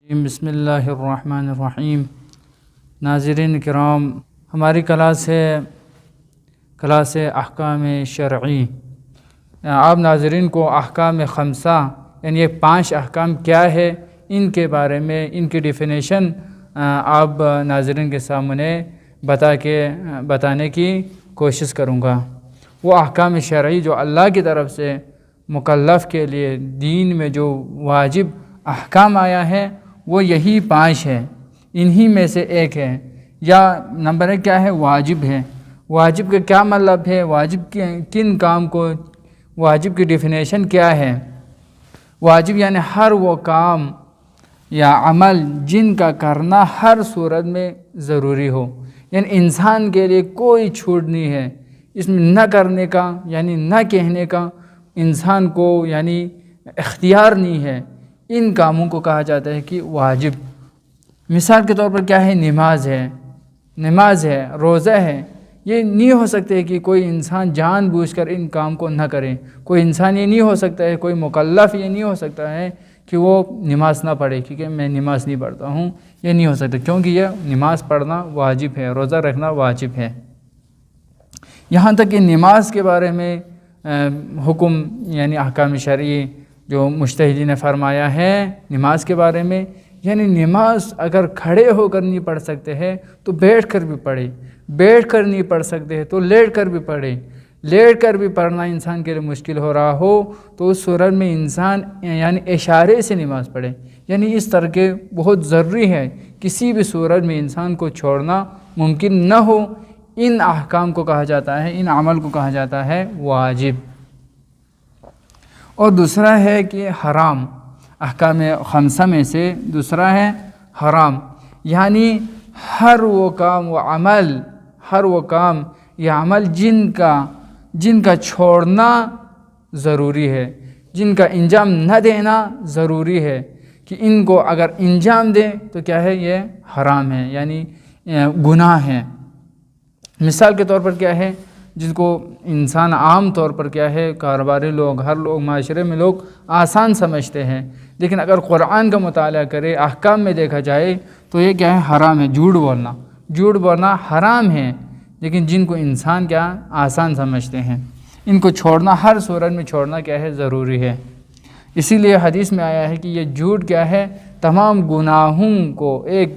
بسم اللہ الرحمن الرحیم۔ ناظرین کرام، ہماری کلاس ہے احکام شرعی۔ آپ ناظرین کو احکام خمسہ یعنی یہ 5 احکام کیا ہے، ان کے بارے میں ان کی ڈیفینیشن آپ ناظرین کے سامنے بتانے کی کوشش کروں گا۔ وہ احکام شرعی جو اللہ کی طرف سے مکلف کے لیے دین میں جو واجب احکام آیا ہے وہ یہی 5 ہے، انہی میں سے ایک ہے۔ یا نمبر 1 کیا ہے؟ واجب ہے۔ واجب کا کیا مطلب ہے؟ واجب کن کام کو، واجب کی ڈیفینیشن کیا ہے؟ واجب یعنی ہر وہ کام یا عمل جن کا کرنا ہر صورت میں ضروری ہو، یعنی انسان کے لیے کوئی چھوٹ نہیں ہے اس میں، نہ کرنے کا یعنی نہ کہنے کا انسان کو یعنی اختیار نہیں ہے۔ ان کاموں کو کہا جاتا ہے کہ واجب۔ مثال کے طور پر کیا ہے؟ نماز ہے، روزہ ہے۔ یہ نہیں ہو سکتا ہے کہ کوئی انسان جان بوجھ کر ان کام کو نہ کرے۔ کوئی انسان یہ نہیں ہو سکتا ہے، کوئی مکلف یہ نہیں ہو سکتا ہے کہ وہ نماز نہ پڑھے کیونکہ میں نماز نہیں پڑھتا ہوں، یہ نہیں ہو سکتا، کیونکہ یہ نماز پڑھنا واجب ہے، روزہ رکھنا واجب ہے۔ یہاں تک کہ نماز کے بارے میں حکم یعنی احکام شرعی جو مجتہدین نے فرمایا ہے نماز کے بارے میں، یعنی نماز اگر کھڑے ہو کر نہیں پڑھ سکتے ہیں تو بیٹھ کر بھی پڑھے، بیٹھ کر نہیں پڑھ سکتے ہیں تو لیٹ کر بھی پڑھے۔ لیٹ کر بھی پڑھنا انسان کے لیے مشکل ہو رہا ہو تو اس صورت میں انسان یعنی اشارے سے نماز پڑھے، یعنی اس طرح کے بہت ضروری ہے، کسی بھی صورت میں انسان کو چھوڑنا ممکن نہ ہو۔ ان احکام کو کہا جاتا ہے، ان عمل کو کہا جاتا ہے واجب۔ اور دوسرا ہے کہ حرام۔ احکام خمسہ میں سے دوسرا ہے حرام، یعنی ہر وہ کام یا عمل جن کا چھوڑنا ضروری ہے، جن کا انجام نہ دینا ضروری ہے، کہ ان کو اگر انجام دے تو کیا ہے؟ یہ حرام ہے، یعنی گناہ ہے۔ مثال کے طور پر کیا ہے؟ جن کو انسان عام طور پر کیا ہے، کاروباری لوگ، ہر لوگ معاشرے میں لوگ آسان سمجھتے ہیں، لیکن اگر قرآن کا مطالعہ کرے، احکام میں دیکھا جائے تو یہ کیا ہے؟ حرام ہے۔ جھوٹ بولنا حرام ہے، لیکن جن کو انسان کیا آسان سمجھتے ہیں، ان کو چھوڑنا ہر صورت میں چھوڑنا کیا ہے؟ ضروری ہے۔ اسی لیے حدیث میں آیا ہے کہ یہ جھوٹ کیا ہے؟ تمام گناہوں کو ایک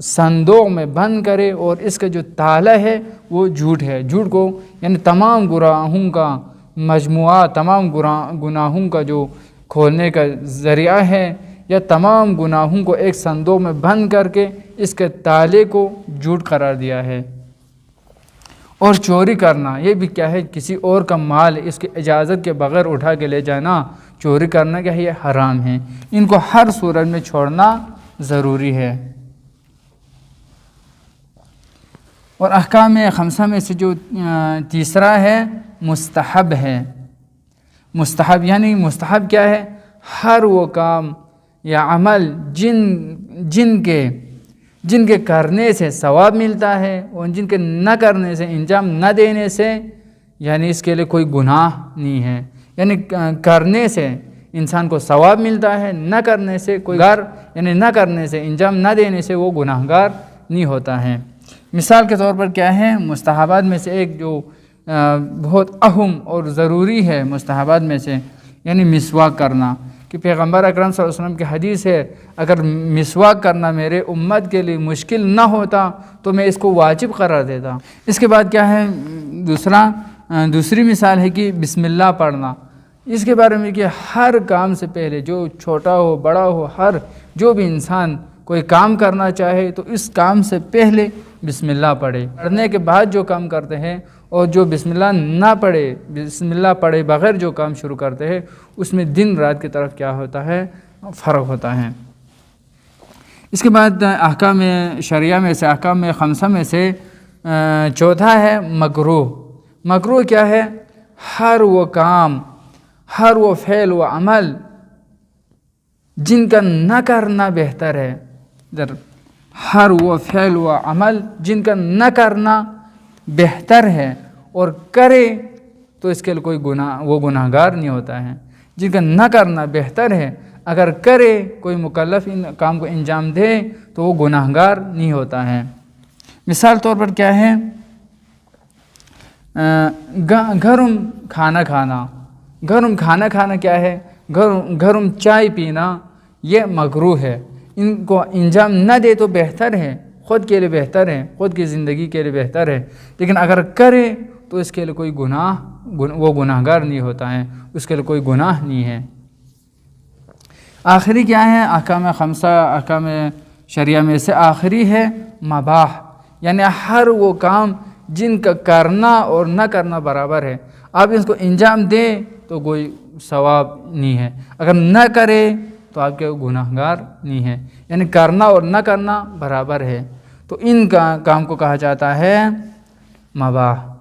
صندوق میں بند کرے، اور اس کا جو تالا ہے وہ جھوٹ ہے۔ جھوٹ کو یعنی تمام گناہوں کا مجموعہ، تمام گناہوں کا جو کھولنے کا ذریعہ ہے، یا تمام گناہوں کو ایک صندوق میں بند کر کے اس کے تالے کو جھوٹ قرار دیا ہے۔ اور چوری کرنا، یہ بھی کیا ہے؟ کسی اور کا مال اس کی اجازت کے بغیر اٹھا کے لے جانا، چوری کرنا کیا ہے؟ یہ حرام ہے۔ ان کو ہر صورت میں چھوڑنا ضروری ہے۔ اور احکام خمسہ میں سے جو تیسرا ہے مستحب ہے۔ مستحب یعنی مستحب کیا ہے؟ ہر وہ کام یا عمل جن کے کرنے سے ثواب ملتا ہے، اور جن کے نہ کرنے سے، انجام نہ دینے سے یعنی اس کے لیے کوئی گناہ نہیں ہے، یعنی کرنے سے انسان کو ثواب ملتا ہے، نہ کرنے سے کوئی یعنی نہ کرنے سے، انجام نہ دینے سے وہ گناہگار نہیں ہوتا ہے۔ مثال کے طور پر کیا ہے؟ مستحبات میں سے ایک جو بہت اہم اور ضروری ہے مستحبات میں سے، یعنی مسواک کرنا، کہ پیغمبر اکرم صلی اللہ علیہ وسلم کی حدیث ہے، اگر مسواک کرنا میرے امت کے لیے مشکل نہ ہوتا تو میں اس کو واجب قرار دیتا۔ اس کے بعد کیا ہے؟ دوسری مثال ہے کہ بسم اللہ پڑھنا۔ اس کے بارے میں کہ ہر کام سے پہلے، جو چھوٹا ہو بڑا ہو، جو بھی انسان کوئی کام کرنا چاہے تو اس کام سے پہلے بسم اللہ پڑھے۔ پڑھنے کے بعد جو کام کرتے ہیں، اور جو بسم اللہ نہ پڑھے، بسم اللہ پڑھے بغیر جو کام شروع کرتے ہیں، اس میں دن رات کی طرف کیا ہوتا ہے؟ فرق ہوتا ہے۔ اس کے بعد احکام شرعیہ میں سے، احکام خمسہ میں سے چوتھا ہے مکروہ۔ مکروہ کیا ہے؟ ہر وہ کام، ہر وہ فعل و عمل جن کا نہ کرنا بہتر ہے، ہر وہ فعل و عمل جن کا نہ کرنا بہتر ہے، اور کرے تو اس کے لیے کوئی وہ گناہگار نہیں ہوتا ہے۔ جن کا نہ کرنا بہتر ہے، اگر کرے کوئی مکلف ان کام کو انجام دے تو وہ گناہگار نہیں ہوتا ہے۔ مثال طور پر کیا ہے، گھرم کھانا کھانا، گھرم کھانا کھانا کیا ہے، گھرم چائے پینا، یہ مکروہ ہے۔ ان کو انجام نہ دے تو بہتر ہے، خود کے لیے بہتر ہے، خود کی زندگی کے لیے بہتر ہے، لیکن اگر کرے تو اس کے لیے کوئی وہ گناہگار نہیں ہوتا ہے، اس کے لیے کوئی گناہ نہیں ہے۔ آخری کیا ہے، احکام خمسہ، احکام شریعہ میں سے آخری ہے مباح، یعنی ہر وہ کام جن کا کرنا اور نہ کرنا برابر ہے، آپ اس کو انجام دیں تو کوئی ثواب نہیں ہے، اگر نہ کرے تو آپ کے گناہگار نہیں ہے، یعنی کرنا اور نہ کرنا برابر ہے، تو ان کا کام کو کہا جاتا ہے مباح۔